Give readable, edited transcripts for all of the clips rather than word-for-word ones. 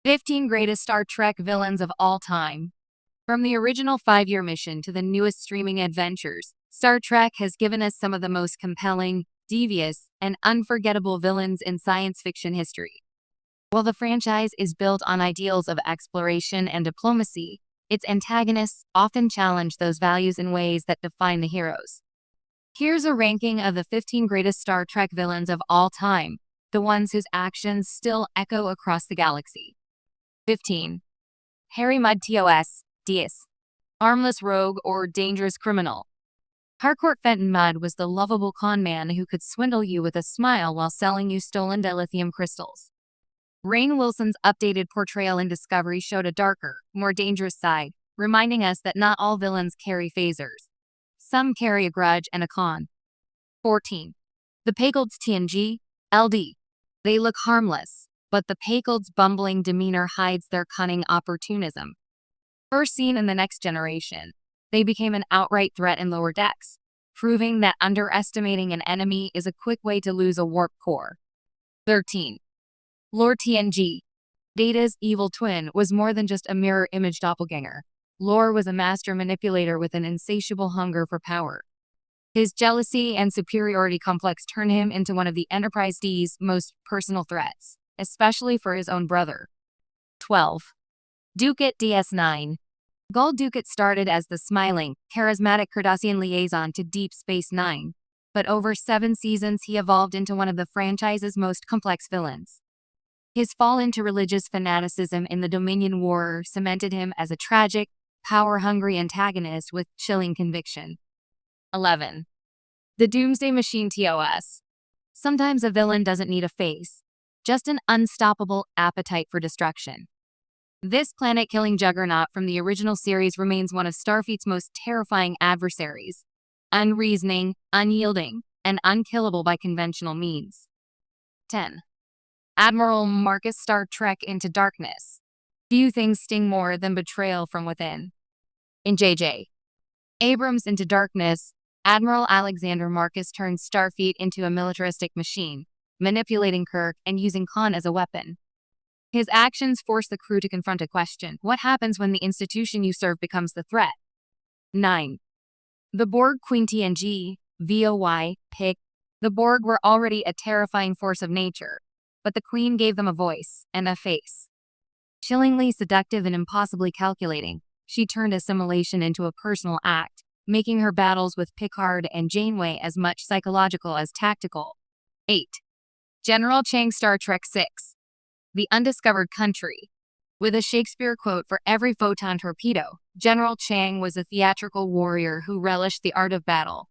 15 Greatest Star Trek Villains of All Time. From the original 5-year mission to the newest streaming adventures, Star Trek has given us some of the most compelling, devious, and unforgettable villains in science fiction history. While the franchise is built on ideals of exploration and diplomacy, its antagonists often challenge those values in ways that define the heroes. Here's a ranking of the 15 greatest Star Trek villains of all time, the ones whose actions still echo across the galaxy. 15. Harry Mudd TOS, Diaz. Armless rogue or dangerous criminal. Harcourt Fenton Mudd was the lovable con man who could swindle you with a smile while selling you stolen dilithium crystals. Rainn Wilson's updated portrayal in Discovery showed a darker, more dangerous side, reminding us that not all villains carry phasers. Some carry a grudge and a con. 14. The Pagolds TNG, LD. They look harmless, but the Pagolds' bumbling demeanor hides their cunning opportunism. First seen in The Next Generation, they became an outright threat in lower decks, proving that underestimating an enemy is a quick way to lose a warp core. 13. Lore TNG. Data's evil twin was more than just a mirror image doppelganger. Lore was a master manipulator with an insatiable hunger for power. His jealousy and superiority complex turned him into one of the Enterprise D's most personal threats, especially for his own brother. 12. Dukat DS9. Gul Dukat started as the smiling, charismatic Cardassian liaison to Deep Space Nine, but over 7 seasons he evolved into one of the franchise's most complex villains. His fall into religious fanaticism in the Dominion War cemented him as a tragic, power-hungry antagonist with chilling conviction. 11. The Doomsday Machine TOS. Sometimes a villain doesn't need a face, just an unstoppable appetite for destruction. This planet-killing juggernaut from the original series remains one of Starfleet's most terrifying adversaries, unreasoning, unyielding, and unkillable by conventional means. 10. Admiral Marcus Star Trek Into Darkness. Few things sting more than betrayal from within. In J.J. Abrams' Into Darkness, Admiral Alexander Marcus turned Starfleet into a militaristic machine, manipulating Kirk and using Khan as a weapon. His actions force the crew to confront a question: what happens when the institution you serve becomes the threat? 9. The Borg Queen TNG, VOY, Pick. The Borg were already a terrifying force of nature, but the Queen gave them a voice and a face. Chillingly seductive and impossibly calculating, she turned assimilation into a personal act, making her battles with Picard and Janeway as much psychological as tactical. 8. General Chang Star Trek VI. The Undiscovered Country. With a Shakespeare quote for every photon torpedo, General Chang was a theatrical warrior who relished the art of battle.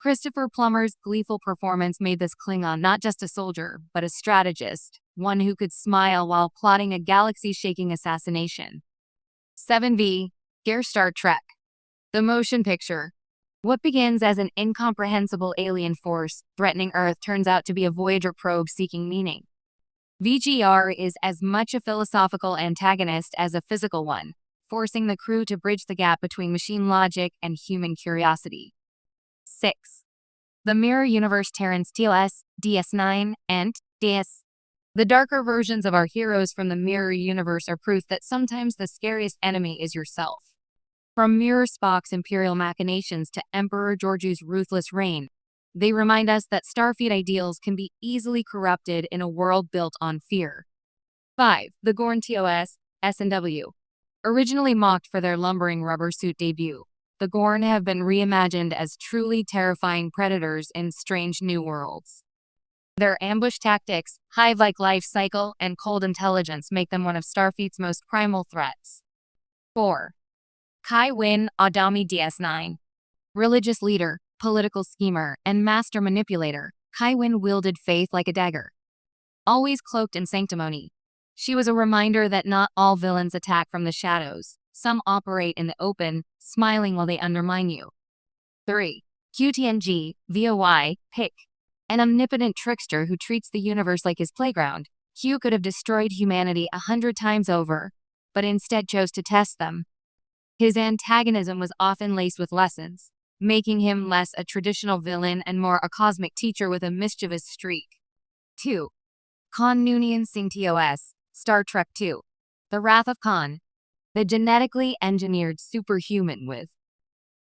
Christopher Plummer's gleeful performance made this Klingon not just a soldier, but a strategist, one who could smile while plotting a galaxy-shaking assassination. 7V. Gear Star Trek. The Motion Picture. What begins as an incomprehensible alien force threatening Earth turns out to be a Voyager probe seeking meaning. VGR is as much a philosophical antagonist as a physical one, forcing the crew to bridge the gap between machine logic and human curiosity. 6. The Mirror Universe Terrans TOS, DS9, and DS. The darker versions of our heroes from the Mirror Universe are proof that sometimes the scariest enemy is yourself. From Mirror Spock's imperial machinations to Emperor Georgiou's ruthless reign, they remind us that Starfleet ideals can be easily corrupted in a world built on fear. 5. The Gorn TOS, S&W. Originally mocked for their lumbering rubber suit debut, the Gorn have been reimagined as truly terrifying predators in strange new worlds. Their ambush tactics, hive-like life cycle, and cold intelligence make them one of Starfleet's most primal threats. 4. Kai Wynn Adami DS9. Religious leader, political schemer, and master manipulator, Kai Wynn wielded faith like a dagger. Always cloaked in sanctimony, she was a reminder that not all villains attack from the shadows. Some operate in the open, smiling while they undermine you. 3. QTNG, VOY, Pick. An omnipotent trickster who treats the universe like his playground, Q could have destroyed humanity 100 times over, but instead chose to test them. His antagonism was often laced with lessons, making him less a traditional villain and more a cosmic teacher with a mischievous streak. 2. Noonien Singh TOS, Star Trek II, The Wrath of Khan. The genetically engineered superhuman with